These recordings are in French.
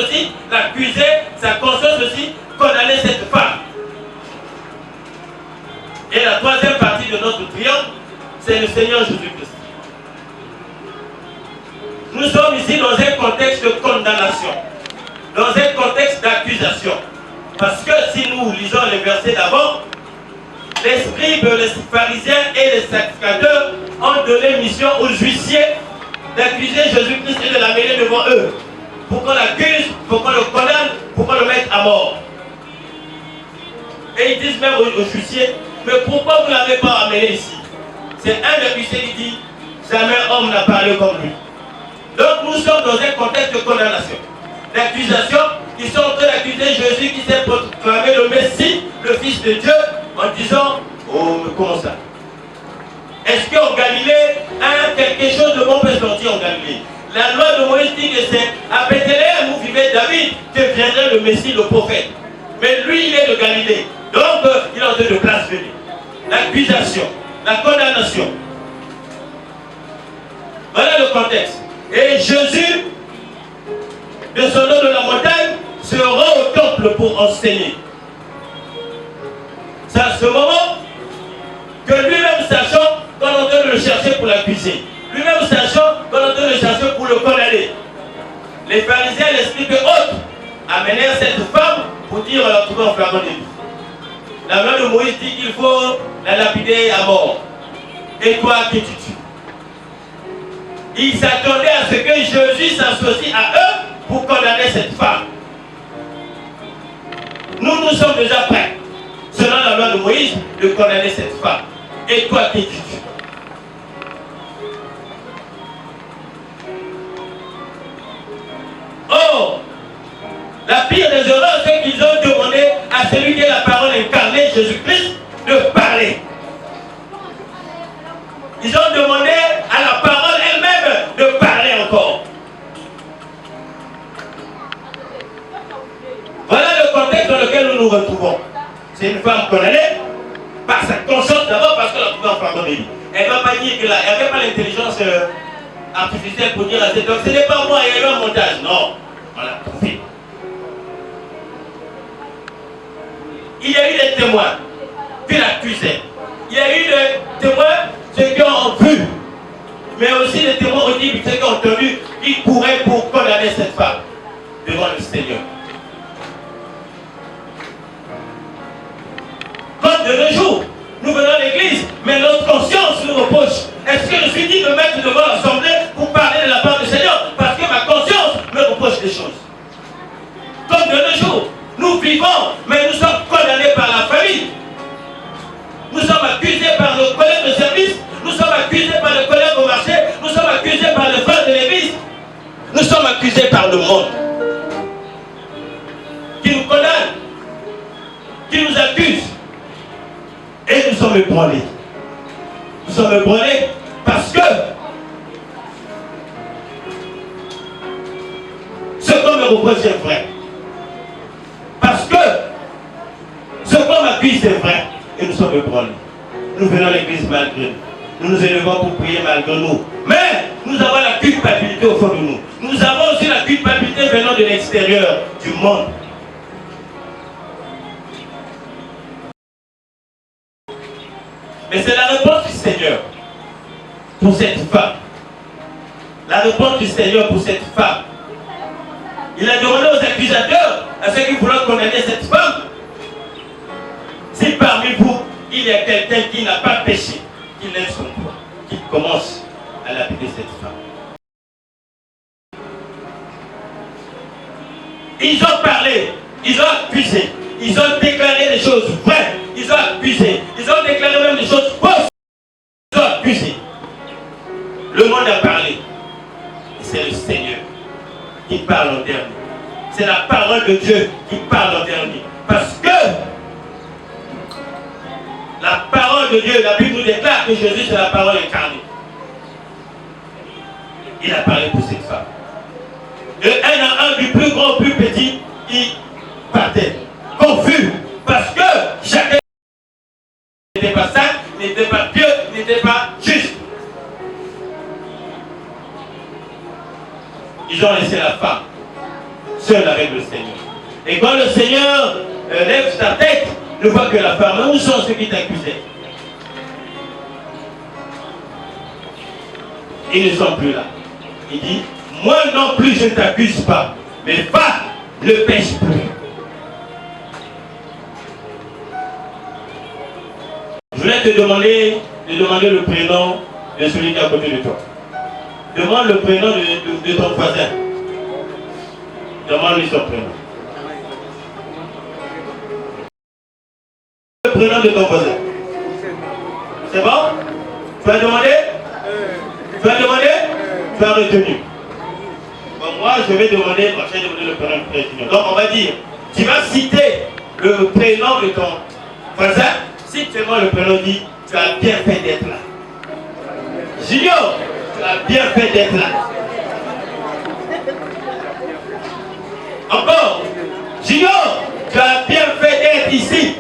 aussi l'accusait, sa conscience aussi condamnait cette femme. Et la troisième partie de notre triomphe, c'est le Seigneur Jésus-Christ. Nous sommes ici dans un contexte de condamnation, dans un contexte d'accusation. Parce que si nous lisons les versets d'avant, les scribes, les pharisiens et les sacrificateurs ont donné mission aux huissiers d'accuser Jésus-Christ et de l'amener devant eux. Pour qu'on l'accuse, pour qu'on le condamne, pour qu'on le mette à mort. Et ils disent même aux huissiers, mais pourquoi vous ne l'avez pas amené ici? C'est un des huissiers qui dit, jamais homme n'a parlé comme lui. Donc nous sommes dans un contexte de condamnation, d'accusation. Ils sont en train d'accuser Jésus qui s'est proclamé le Messie, le Fils de Dieu, en disant, oh mais comment ça? Est-ce qu'en Galilée, quelque chose de bon peut sortir en Galilée? La loi de Moïse dit que c'est à Bethléem où vivait David que viendrait le Messie, le prophète. Mais lui, il est de Galilée. Donc, il est en train de blasphémer. L'accusation, la condamnation. Voilà le contexte. Et Jésus, descendant de la montagne, se rend au temple pour enseigner. C'est à ce moment que lui-même sachant qu'on est en train de le chercher pour l'accuser, lui-même sachant qu'on est en train de le chercher pour le condamner, les pharisiens, les scribes et autres amenèrent cette femme pour dire la trouver en flagrant délit. La loi de Moïse dit qu'il faut la lapider à mort. Et toi, qui tu tues? Ils s'attendaient à ce que Jésus s'associe à eux pour condamner cette femme. Nous sommes déjà prêts, selon la loi de Moïse, de condamner cette femme. Et toi, qui tu tues? Oh, la pire des erreurs, c'est qu'ils ont demandé à celui qui est la parole incarnée, Jésus-Christ, de parler. Ils ont demandé à la parole elle-même de parler encore. Voilà le contexte dans lequel nous nous retrouvons. C'est une femme condamnée par sa conscience d'abord parce qu'elle a trouvé en flagrant délit. Elle ne va pas dire qu'elle n'avait pas l'intelligence artificielle pour dire à cet homme, ce n'est pas moi, il y a eu un montage. Non, on l'a trouvé. Il y a eu des témoins qui l'accusaient. Il y a eu des témoins, ceux qui ont vu, mais aussi des témoins audibles, ceux qui ont entendu, qui couraient pour condamner cette femme devant le Seigneur. Comme de nos jours, nous venons à l'église, mais notre conscience nous reproche. Est-ce que je suis dit de mettre devant l'assemblée pour parler de la part du Seigneur? Parce que ma conscience me reproche des choses. Comme de nos jours, nous vivons, mais nous sommes condamnés par la famille. Nous sommes accusés par nos collègues de service, nous sommes accusés par les collègues au marché, nous sommes accusés par les frères de l'église, nous sommes accusés par le monde qui nous condamne, qui nous accuse. Et nous sommes ébranlés. Nous sommes ébranlés parce que ce qu'on me reproche est vrai. Parce que ce qu'on m'accuse est vrai. Et nous sommes ébranlés. Nous venons à l'église malgré nous. Nous nous élevons pour prier malgré nous. Mais nous avons la culpabilité au fond de nous. Nous avons aussi la culpabilité venant de l'extérieur, du monde. Mais c'est la réponse du Seigneur pour cette femme. La réponse du Seigneur pour cette femme. Il a demandé aux accusateurs, à ceux qui voulaient condamner cette femme, si parmi vous, il y a quelqu'un qui n'a pas péché, qu'il lève son doigt, qu'il commence à lapider cette femme. Ils ont parlé, ils ont accusé, ils ont déclaré des choses vraies, ils ont accusé, ils ont déclaré même des choses fausses, ils ont accusé. Le monde a parlé, et c'est le Seigneur qui parle en dernier. C'est la parole de Dieu qui parle en dernier. Parce que la parole de Dieu, la Bible nous déclare que Jésus c'est la parole incarnée. Il a parlé pour cette femme. De un à un, du plus grand au plus petit, il partait. Confus. Parce que chacun n'était pas saint, n'était pas pieux, n'était pas juste. Ils ont laissé la femme seul avec le Seigneur. Et quand le Seigneur lève sa tête, ne voit que la femme. Où sont ceux qui t'accusaient? Ils ne sont plus là. Il dit, moi non plus je ne t'accuse pas, mais va, ne pêche plus. Je voulais te demander le prénom de celui qui est à côté de toi. Demande le prénom de ton voisin. Demande-lui son prénom. Le prénom de ton voisin. C'est bon? Tu as demandé? Tu as demandé? Tu as retenu. Bon, moi, je vais demander le prénom du président. Donc, on va dire, tu vas citer le prénom de ton voisin. Si seulement le prénom dit, tu as bien fait d'être là. Junior, tu as bien fait d'être là. Encore, Junior, tu as bien fait d'être ici.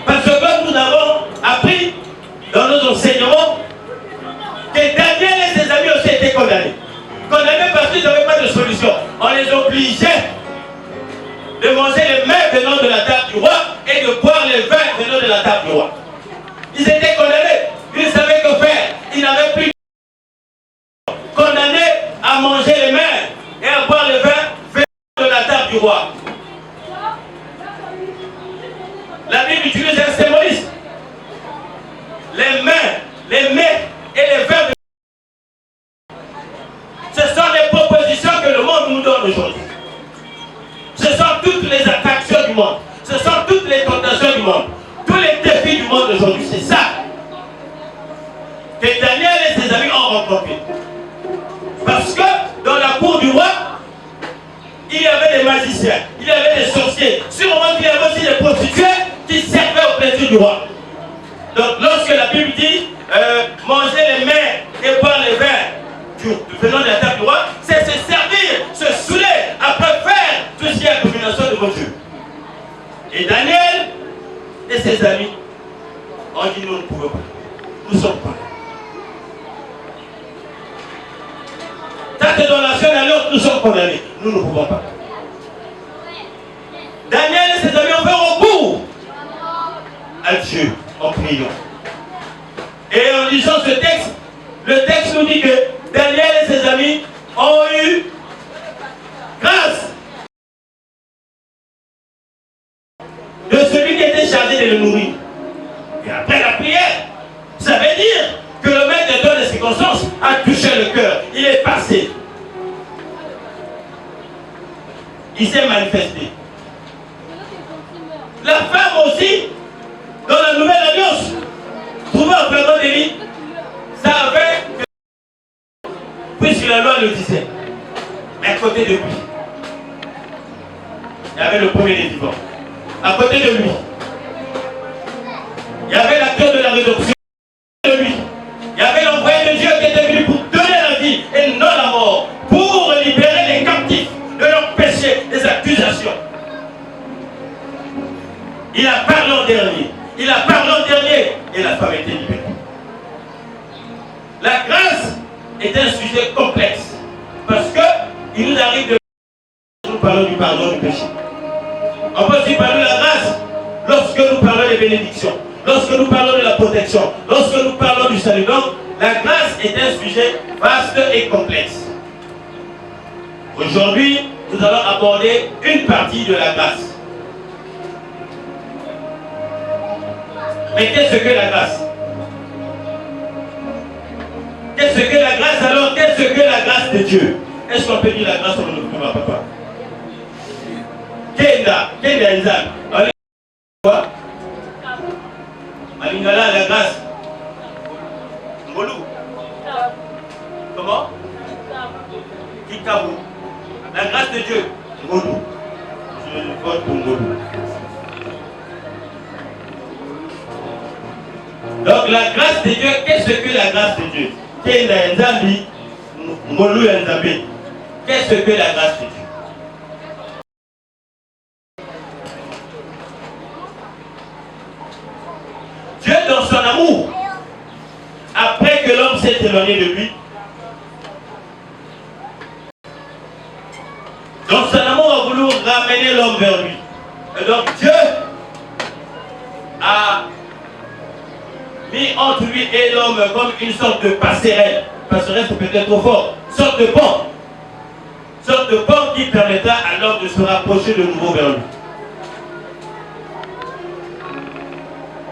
Parce que nous avons appris dans nos enseignements que Daniel et ses amis aussi étaient condamnés. Condamnés parce qu'ils n'avaient pas de solution. On les obligeait de manger les mets venant de la table du roi et de boire les vins venant de la table du roi. Ils étaient condamnés. Ils ne savaient que faire. Ils n'avaient plus de condamnés à manger les mets et à boire les vins venant de la table du roi. La Bible utilise un symbolisme. Les mets et les vins. Ce sont les propositions que le monde nous donne aujourd'hui. Ce sont toutes les attractions du monde. Ce sont toutes les tentations du monde. Tous les défis du monde aujourd'hui. C'est ça que Daniel et ses amis ont rencontré. Parce que dans la cour du roi, il y avait des magiciens, il y avait des sorciers. Sûrement qu'il y avait aussi des prostituées qui servaient au plaisir du roi. Donc lorsque la Bible dit manger les mets et boire les vins venant de la table du roi, c'est se servir, se saouler, après faire tout ce qui est abomination de vos dieux. Et Daniel et ses amis ont dit nous ne pouvons pas. Nous ne sommes pas. Ça c'est dans la chaîne alors nous sommes condamnés. Nous ne pouvons pas. Daniel et ses amis ont fait recours à Dieu en priant. Et en lisant ce texte, le texte nous dit que Daniel et ses amis ont eu grâce de celui qui était chargé de le nourrir. Et après la prière, ça veut dire que le maître de toutes les circonstances a touché le cœur. Il est passé. Il s'est manifesté. La femme aussi, dans la nouvelle alliance, trouvée en perdant d'Élie, savait que, puisque la loi le disait, mais à côté de lui, il y avait le premier des vivants. À côté de lui, il y avait l'acteur de la rédemption. De lui, il y avait l'envoyé de Dieu qui était venu pour donner la vie et non la mort, pour libérer les captifs de leurs péchés, des accusations. Il a parlé en dernier. Il a parlé en dernier et la femme était libérée. La grâce est un sujet complexe parce qu'il nous arrive de nous parler du pardon du péché. On peut aussi parler de la grâce lorsque nous parlons des bénédictions, lorsque nous parlons de la protection, lorsque nous parlons du salut. Donc, la grâce est un sujet vaste et complexe. Aujourd'hui, nous allons aborder une partie de la grâce. Mais qu'est-ce que la grâce? Qu'est-ce que la grâce alors? Qu'est-ce que la grâce de Dieu? Est-ce qu'on peut dire la grâce au nom de papa? Kenda Nzambe. Quoi? Malingala, la grâce. Ngolou. Comment? Kikabu. La grâce de Dieu. Ngolou. Je vote pour Ngolou. Donc la grâce de Dieu, qu'est-ce que la grâce de Dieu? Kenda Nzambe, Ngolou Nzambe. Qu'est-ce que la grâce de Dieu? Dieu, dans son amour, s'éloigner de lui. Donc son amour a voulu ramener l'homme vers lui. Et donc Dieu a mis entre lui et l'homme comme une sorte de passerelle. Passerelle, c'est peut-être trop fort. Sorte de pont. Sorte de pont qui permettra à l'homme de se rapprocher de nouveau vers lui.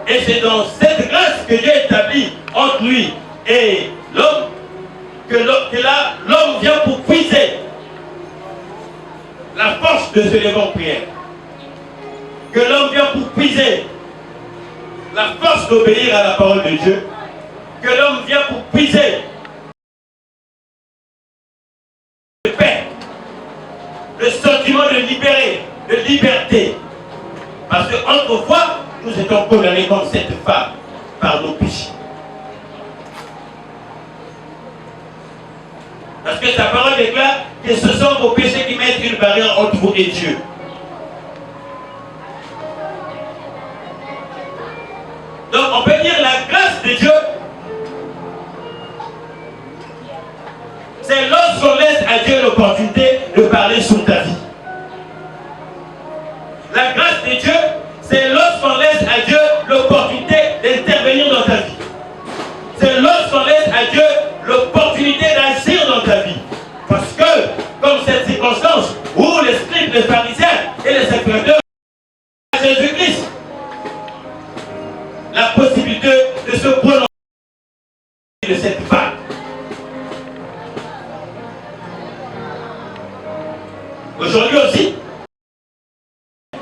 Et c'est dans cette grâce que Dieu établit entre lui et l'homme que là, l'homme vient pour puiser la force de se lever en prière. Que l'homme vient pour puiser la force d'obéir à la parole de Dieu. Que l'homme vient pour puiser le paix, le sentiment de libérer, de liberté. Parce qu'autrefois, nous étions condamnés comme cette femme par nos péchés. Parce que sa parole déclare que ce sont vos péchés qui mettent une barrière entre vous et Dieu. Donc on peut dire la grâce de Dieu, c'est lorsqu'on laisse à Dieu l'opportunité de parler sur ta vie. La grâce de Dieu, c'est lorsqu'on laisse à Dieu l'opportunité d'intervenir dans ta vie. C'est lorsqu'on laisse à Dieu l'opportunité d'agir dans ta vie. Parce que, comme cette circonstance où les scribes, les pharisiens et les sacrificateurs à Jésus-Christ, la possibilité de se prononcer de cette femme. Aujourd'hui aussi,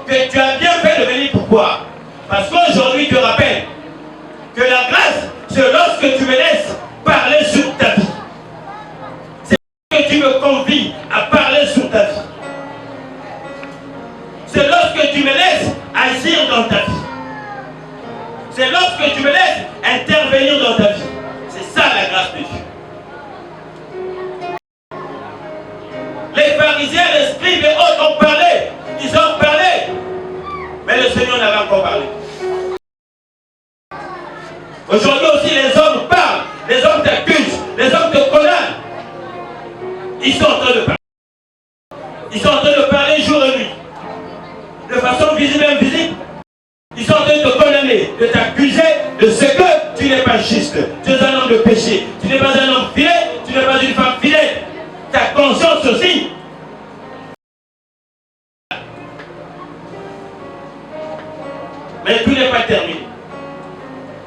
que tu as bien fait de venir. Pourquoi? Parce qu'aujourd'hui, tu rappelles que la grâce, c'est lorsque tu me laisses parler sur ta vie. C'est lorsque tu me convies à parler sur ta vie. C'est lorsque tu me laisses agir dans ta vie. C'est lorsque tu me laisses intervenir dans ta vie. C'est ça la grâce de Dieu. Les pharisiens, les scribes et autres ont parlé. Ils ont parlé. Mais le Seigneur n'avait encore parlé. Aujourd'hui aussi, les hommes parlent. Les hommes t'accusent. Les hommes te condamnent. Ils sont en train de parler. Ils sont en train de parler jour et nuit. De façon visible et invisible. Ils sont en train de te condamner, de t'accuser de ce que tu n'es pas juste. Tu es un homme de péché. Tu n'es pas un homme fidèle. Tu n'es pas une femme fidèle. Ta conscience aussi. Mais tout n'est pas terminé.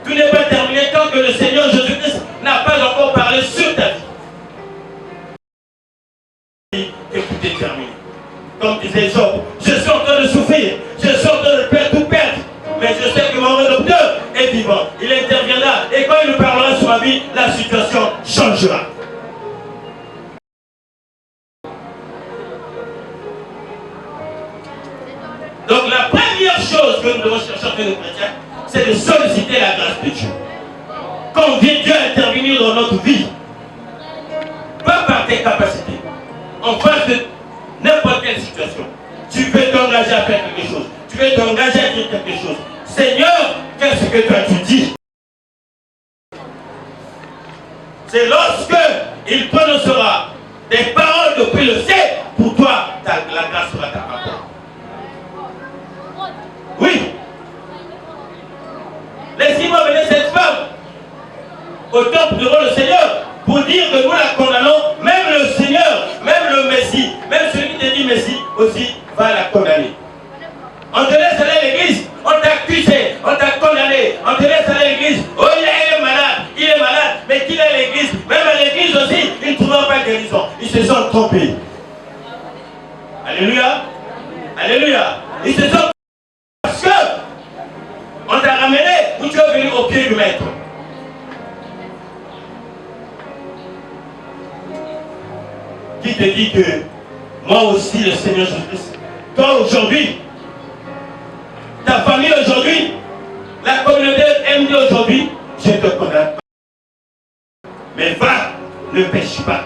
Tout n'est pas terminé tant que le Seigneur Jésus-Christ n'a pas encore parlé sur ta vie. Et tout est terminé. Comme disait Job, je suis en train de souffrir, je suis en train de tout perdre, mais je sais que mon rédempteur est vivant. Il interviendra et quand il nous parlera sur ma vie, la situation changera. Donc la première chose que nous devons chercher en tant que chrétiens, c'est de solliciter la grâce de Dieu. Quand vient Dieu intervenir dans notre vie, pas par tes capacités, en face de n'importe quelle situation, tu veux t'engager à faire quelque chose, tu veux t'engager à dire quelque chose. Seigneur, qu'est-ce que tu as dit? C'est lorsque il prononcera des paroles depuis le ciel, pour toi, la grâce sera ta parole. Oui. Laissez-moi venir cette femme au temple devant le Seigneur pour dire que nous la condamnons. Même le Seigneur, même le Messie, même celui qui te dit Messie aussi va la condamner. On te laisse aller à l'église, on t'a accusé, on t'a condamné, on te laisse aller à l'église. Oh, il est malade, mais qu'il est à l'église, même à l'église aussi, ils ne trouveront pas de guérison. Ils se sont trompés. Alléluia. Alléluia. Ils se sont parce que on t'a ramené où tu es venu au pied du maître. Qui te dit que moi aussi le Seigneur Jésus-Christ, toi aujourd'hui, ta famille aujourd'hui, la communauté MD aujourd'hui, je te condamne pas. Mais va, ne pêche pas.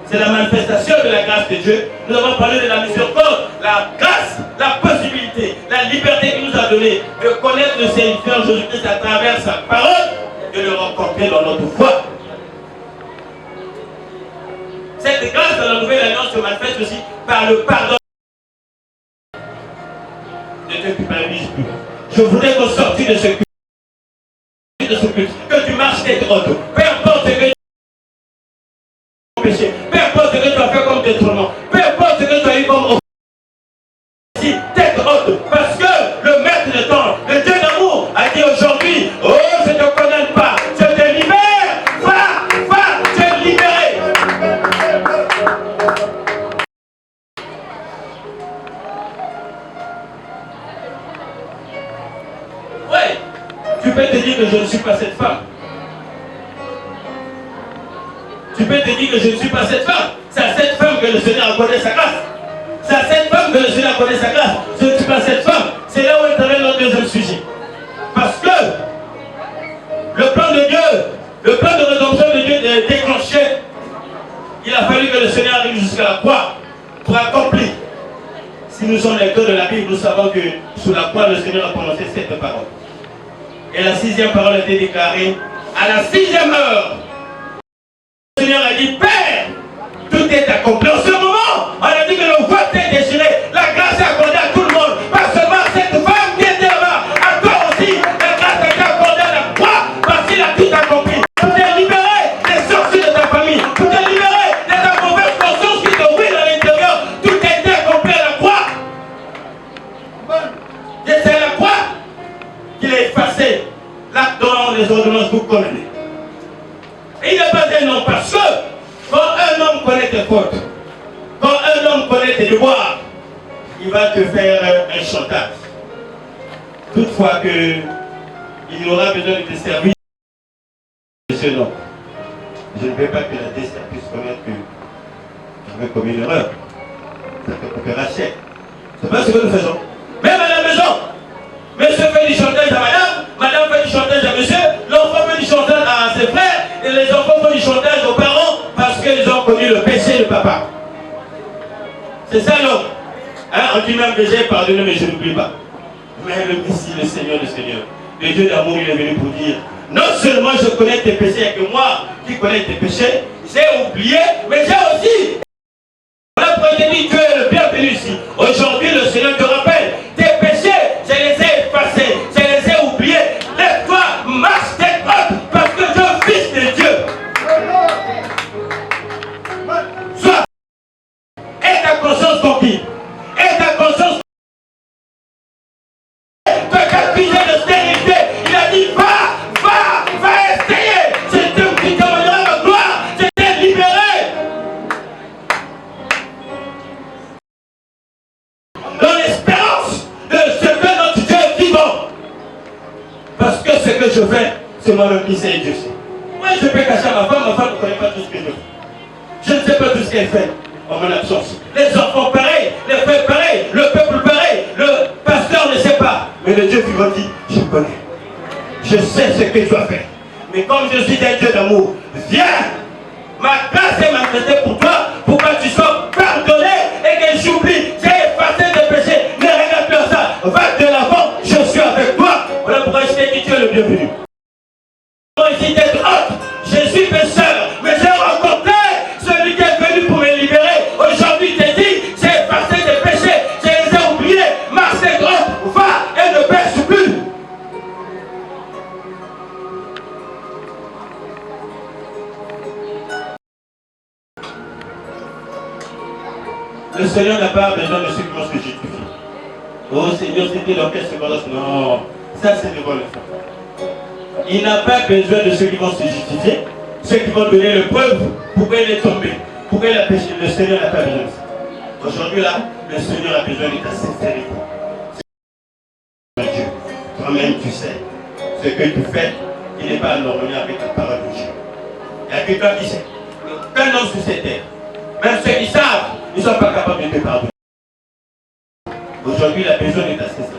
C'est la manifestation de la grâce de Dieu. Nous avons parlé de la miséricorde, la grâce, la possibilité, la liberté qu'il nous a donnée de connaître le Seigneur Jésus-Christ à travers sa parole et de le rencontrer dans notre foi. Cette grâce dans la nouvelle alliance se manifeste aussi par le pardon. Ne te culpabilise plus. Je voudrais qu'on sorte de ce culte, que tu marches tête haute. Peu importe ce que tu as péché, peu importe ce que tu as fait comme détournement, peu importe ce que tu as eu comme tête haute, parce que le maître de temps, le Dieu d'amour, a dit aujourd'hui, oh, je ne te condamne pas, je te libère, va, tu es libéré. Ouais, tu peux te dire que je ne suis pas cette femme. Tu peux te dire que je ne suis pas cette femme. C'est à cette femme que le Seigneur a accordé sa grâce. C'est à cette femme que le Seigneur a accordé sa grâce. Je ne suis pas cette femme. C'est là où intervient notre deuxième sujet. Parce que le plan de Dieu, le plan de rédemption de Dieu est déclenché. Il a fallu que le Seigneur arrive jusqu'à la croix pour accomplir. Si nous sommes lecteurs de la Bible, nous savons que sous la croix, le Seigneur a prononcé cette parole. Et la 6e parole a été déclarée à la 6e heure. Le Seigneur a dit, Père, tout est accompli. En ce moment, on a dit que le voile est déchiré. La grâce est accordée à tout le monde. Pas seulement à cette femme qui était là-bas. À toi aussi, la grâce a été accordée à la croix parce qu'il a tout accompli. Tu es libéré des sorties de ta famille. Tu es libéré de ta mauvaise conscience qui te brûle à l'intérieur. Tout a été accompli à la croix. Et c'est à la croix qu'il a effacé l'acte dont les ordonnances vous condamnez. Et il n'est pas un homme parce que quand un homme connaît tes fautes, quand un homme connaît tes devoirs, il va te faire un chantage. Toutefois il aura besoin de te servir de ce nom. Je ne veux pas que la destin puisse connaître que j'avais commis une erreur. Ça te coupera cher. C'est pas ce que nous faisons. Même à la maison, monsieur fait du chantage à madame, madame fait du chantage à monsieur, l'enfant fait du chantage à ses frères, et les enfants font du chantage aux parents parce qu'ils ont connu le péché de papa. C'est ça l'homme. Hein, on dit même que j'ai pardonné, mais je n'oublie pas. Mais le Messie, le Seigneur, le Dieu d'amour, il est venu pour dire, non seulement je connais tes péchés, il n'y a que moi qui connais tes péchés, j'ai oublié, mais j'ai aussi. Voilà pourquoi il dit, tu es le bienvenu ici. Aujourd'hui, le Seigneur te rappelle, tes péchés, je les ai effacés, je les ai oubliés. Lève-toi, marche tête haute, parce que tu es fils de Dieu. Sois. Et ta conscience tranquille. Et ta conscience te accusé de stérilité. Il a dit, va essayer. C'est Dieu qui t'amènera la gloire. Je t'ai libéré. Dans l'espérance de ce que notre Dieu est vivant. Parce que ce que je fais, c'est moi-même qui sais, Dieu sait. Moi, je peux cacher à ma femme ne connaît pas tout ce que je fais. Je ne sais pas tout ce qu'elle fait en mon absence. Les enfants pareils, les frères pareils, le peuple pareil, le pasteur ne sait pas. Mais le Dieu vivant dit, je connais. Je sais ce que tu as fait. Mais comme je suis un Dieu d'amour, viens. Ma grâce est manifestée pour toi, pour que tu sois pardonné et que j'oublie. J'ai effacé tes péchés. Ne regarde plus à ça. Va de l'avant, je suis avec toi. Voilà pourquoi je t'ai dit, tu es le bienvenu. Ici d'être haute, je suis pécheur, mais j'ai rencontré celui qui est venu pour me libérer. Aujourd'hui, je t'ai dit, j'ai effacé tes péchés, je les ai oubliés. Marche tête haute, va et ne pêche plus. Le Seigneur n'a pas besoin de ceux qui vont se justifier. Oh Seigneur, c'était dans quelle seconde? Non, ça c'est devant le fond. Il n'a pas besoin de ceux qui vont se justifier, ceux qui vont donner le preuve pourquoi il est tombé, pourquoi il a péché. Le Seigneur n'a pas besoin de ça. Aujourd'hui là, le Seigneur a besoin de ta sincérité. Dieu, toi-même tu sais, ce que tu fais, il n'est pas en harmonie avec la parole de Dieu. Il n'y a que toi qui sais. Aucun homme sur cette terre, même ceux qui savent, ils ne sont pas capables de te pardonner. Aujourd'hui, il a besoin de ta sincérité.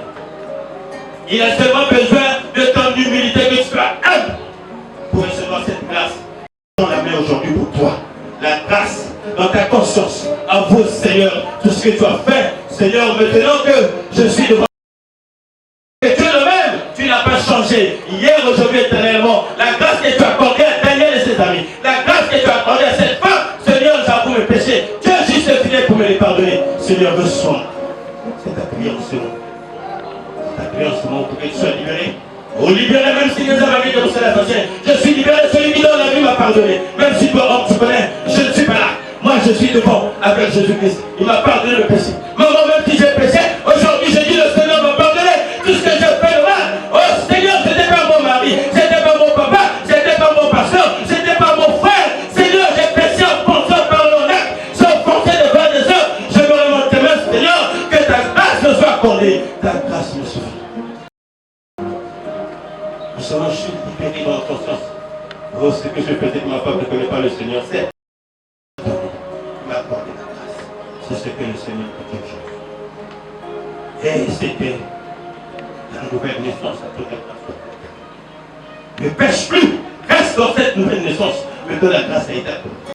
Il a seulement besoin de ton humilité, que tu sois humble pour recevoir cette grâce. On la met aujourd'hui pour toi. La grâce dans ta conscience. Avoue, Seigneur, tout ce que tu as fait. Seigneur, maintenant que je suis devant et tu es le même, tu n'as pas changé. Hier, aujourd'hui, éternellement. La grâce que tu as accordée à Daniel et ses amis. La grâce que tu as accordée à cette femme, Seigneur, j'avoue, Seigneur, reçois. C'est ta prière en ce moment. Ta prière en ce moment pour que tu sois libéré. Oh, libéré, même si les hommes avaient dénoncé la façon. Je suis libéré, celui qui dans la vie m'a pardonné. Même si toi, homme, tu connais, je ne suis pas là. Moi, je suis devant avec Jésus-Christ. Il m'a pardonné le péché. Maman, même si j'ai péché, aujourd'hui, j'ai dit le Seigneur m'a pardonné. Tout ce que j'ai fait de mal. Oh, Seigneur, ce n'était pas mon mari, c'était pas mon papa, c'était pas mon pasteur, c'était pas mon frère. Seigneur, j'ai péché en pensant par mon acte, sans penser devant des hommes. Je me remonte tes mains, Seigneur, que ta grâce me soit accordée. Ta grâce me suffit. Nous sommes juste libérés dans notre conscience. Oh, ce que je faisais de ma part ne connaît pas le Seigneur, c'est m'accorder la grâce. C'est ce que le Seigneur peut toujours. Et c'était la nouvelle naissance à toute la grâce. Ne pêche plus, reste dans cette nouvelle naissance, mais que la grâce a été accordée.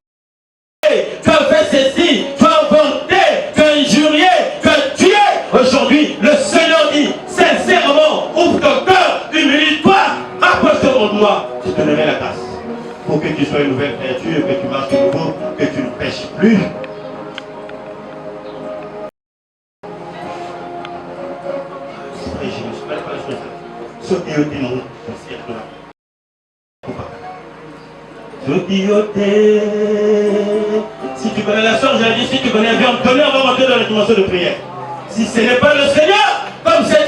Tu as fait ceci, tu as inventé, tu as injurié, tu as tué. Aujourd'hui, le Seigneur dit sincèrement, ouvre ton cœur, humilie-toi, rapproche-toi de moi. Je te donnerai la grâce pour que tu sois une nouvelle créature, que tu marches de nouveau, que tu ne pêches plus. Je ne suis pas la chose. Sotioté, non, Sotioté. Si tu connais la soeur, j'ai dit, si tu connais bien, donnez, on va rentrer dans la dimension de prière. Si ce n'est pas le Seigneur, comme c'est